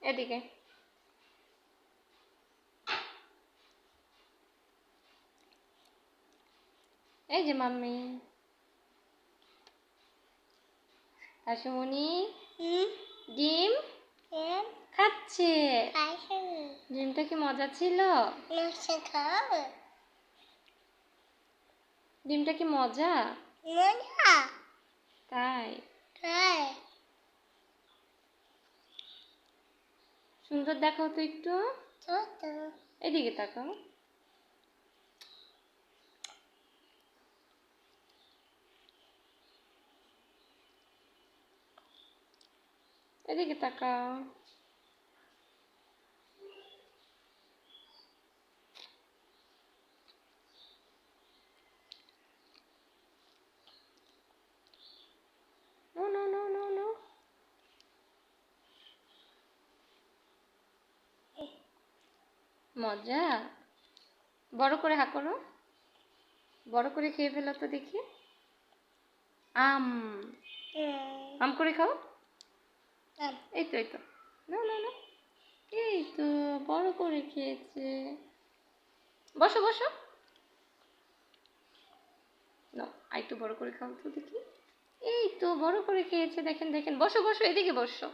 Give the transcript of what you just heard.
এদিকে এই যে মাম্মি আশুমনি ডিম খাচ্ছে। ডিমটা কি মজা ছিল? ডিমটা কি মজা? তাই সুন্দর দেখাও তো একটু, এদিকে তাকাও। এদিকে তাকাও। No no no no no. মজা। বড় করে হা করো, বড় করে খেয়ে ফেলো তো দেখি। আম আম করে খাও। এই তো এই তো, না না না, এই তো বড় করে খেয়েছে। বসো বসো, না একটু বড় করে খাও তো দেখি। এই তো বড় করে খেয়েছে, দেখেন দেখেন। বসো বসো, এদিকে বসো।